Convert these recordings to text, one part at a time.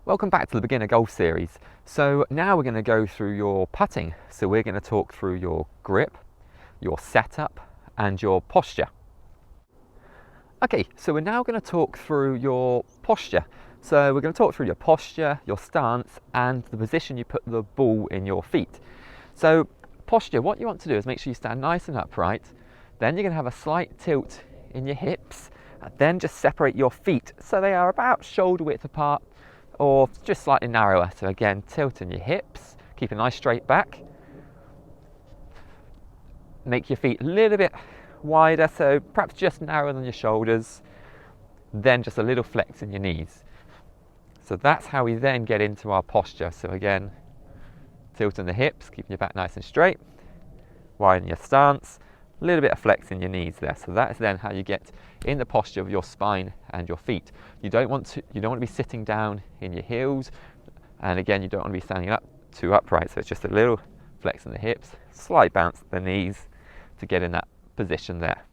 Welcome back to the Beginner Golf Series. So now we're going to go through your putting. So we're going to talk through your grip, your setup and your posture. Okay, so we're now going to talk through your posture. So we're going to talk through your posture, your stance and the position you put the ball in your feet. So posture, what you want to do is make sure you stand nice and upright. Then you're going to have a slight tilt in your hips and then just separate your feet so they are about shoulder width apart or just slightly narrower. So again, tilt in your hips, keep a nice straight back. Make your feet a little bit wider, so perhaps just narrower than your shoulders. Then just a little flex in your knees. So that's how we then get into our posture. So again, tilt in the hips, keeping your back nice and straight. Widen your stance, a little bit of flex in your knees there. So that's then how you get in the posture of your spine and your feet. You don't want to be sitting down in your heels, and again you don't want to be standing up too upright. So it's just a little flex in the hips, slight bounce at the knees to get in that position there.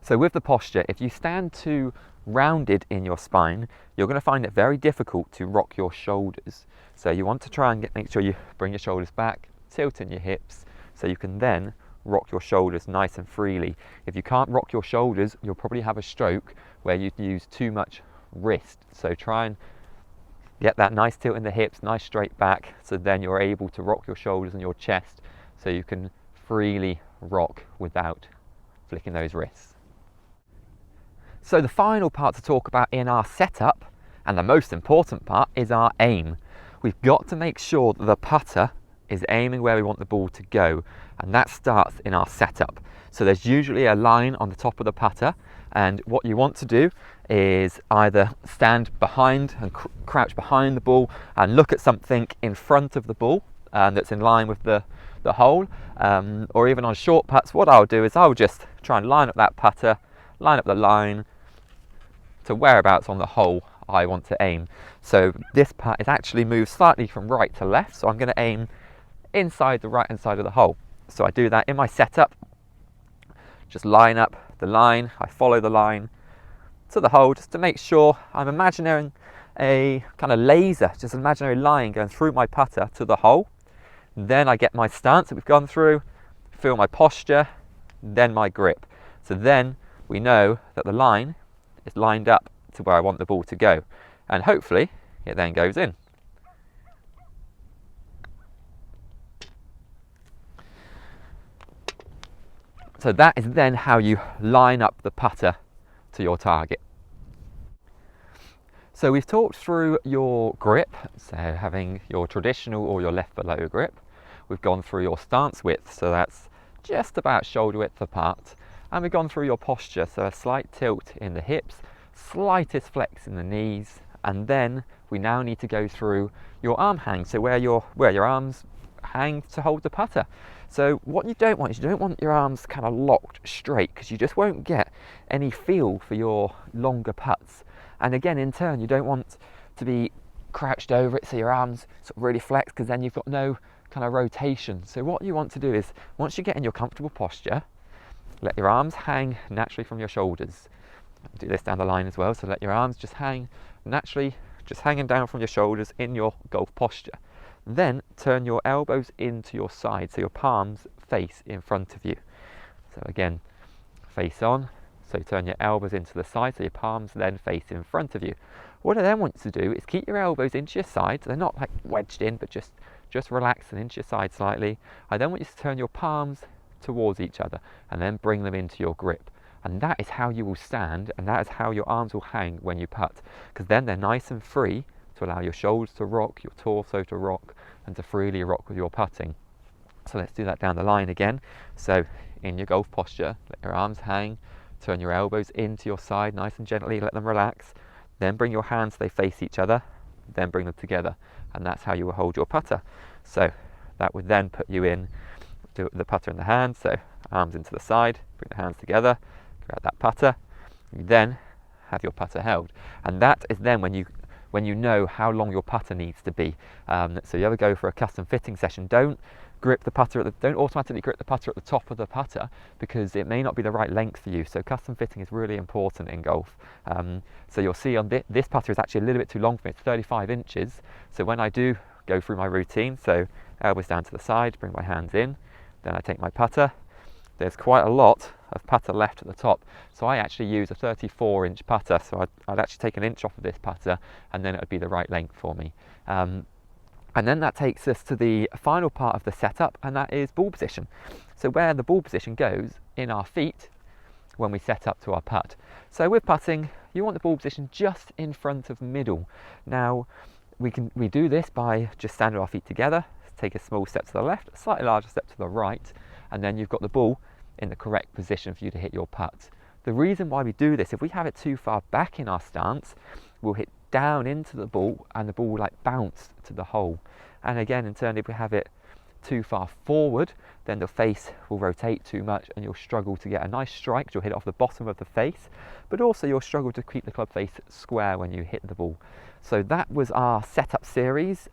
So with the posture, if you stand too rounded in your spine, you're going to find it very difficult to rock your shoulders. So you want to try and make sure you bring your shoulders back, tilt in your hips, so you can then rock your shoulders nice and freely. If you can't rock your shoulders, you'll probably have a stroke where you use too much wrist. So try and get that nice tilt in the hips, nice straight back, so then you're able to rock your shoulders and your chest so you can freely rock without flicking those wrists. So the final part to talk about in our setup, and the most important part, is our aim. We've got to make sure that the putter is aiming where we want the ball to go, and that starts in our setup. So there's usually a line on the top of the putter, and what you want to do is either stand behind and crouch behind the ball and look at something in front of the ball that's in line with the hole, or even on short putts, what I'll do is I'll just try and line up that putter, line up the line to whereabouts on the hole I want to aim. So this putt is actually moved slightly from right to left, so I'm going to aim inside the right hand side of the hole. So I do that in my setup, just line up the line, I follow the line to the hole just to make sure I'm imagining a kind of laser, just an imaginary line going through my putter to the hole. Then I get my stance that we've gone through, feel my posture, then my grip. So then we know that the line is lined up to where I want the ball to go, and hopefully it then goes in. So that is then how you line up the putter to your target. So we've talked through your grip, so having your traditional or your left below grip. We've gone through your stance width, so that's just about shoulder width apart. And we've gone through your posture, so a slight tilt in the hips, slightest flex in the knees, and then we now need to go through your arm hang, so where your arms hang to hold the putter. So what you don't want is you don't want your arms kind of locked straight, because you just won't get any feel for your longer putts. And again, in turn, you don't want to be crouched over it so your arms sort of really flex, because then you've got no kind of rotation. So what you want to do is, once you get in your comfortable posture, let your arms hang naturally from your shoulders. Do this down the line as well, so let your arms just hang naturally, just hanging down from your shoulders in your golf posture. Then turn your elbows into your side, so your palms face in front of you. So again, face on, so turn your elbows into the side, so your palms then face in front of you. What I then want you to do is keep your elbows into your side, so they're not like wedged in, but just relax and into your side slightly. I then want you to turn your palms towards each other and then bring them into your grip. And that is how you will stand, and that is how your arms will hang when you putt, because then they're nice and free to allow your shoulders to rock, your torso to rock, and to freely rock with your putting. So let's do that down the line again. So in your golf posture, let your arms hang, turn your elbows into your side nice and gently, let them relax, then bring your hands so they face each other, then bring them together, and that's how you will hold your putter. So that would then put you in the putter in the hand, so arms into the side, bring the hands together, grab that putter, you then have your putter held. And that is then when when you know how long your putter needs to be. So you ever go for a custom fitting session, don't automatically grip the putter at the top of the putter, because it may not be the right length for you. So custom fitting is really important in golf. So you'll see on this putter is actually a little bit too long for me. It's 35 inches. So when I do go through my routine, so elbows down to the side, bring my hands in, then I take my putter. There's quite a lot of putter left at the top, so I actually use a 34-inch putter. So I'd actually take an inch off of this putter, and then it would be the right length for me. And then that takes us to the final part of the setup, and that is ball position. So where the ball position goes in our feet when we set up to our putt. So with putting, you want the ball position just in front of middle. Now we do this by just standing our feet together, take a small step to the left, a slightly larger step to the right, and then you've got the ball in the correct position for you to hit your putt. The reason why we do this, if we have it too far back in our stance, we'll hit down into the ball and the ball will like bounce to the hole. And again, in turn, if we have it too far forward, then the face will rotate too much and you'll struggle to get a nice strike. You'll hit it off the bottom of the face, but also you'll struggle to keep the club face square when you hit the ball. So that was our setup series.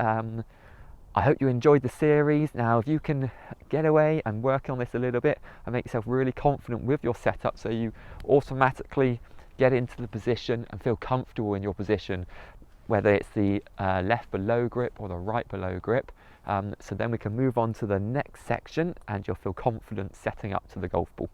I hope you enjoyed the series. Now, if you can get away and work on this a little bit and make yourself really confident with your setup, so you automatically get into the position and feel comfortable in your position, whether it's the left below grip or the right below grip. So then we can move on to the next section and you'll feel confident setting up to the golf ball.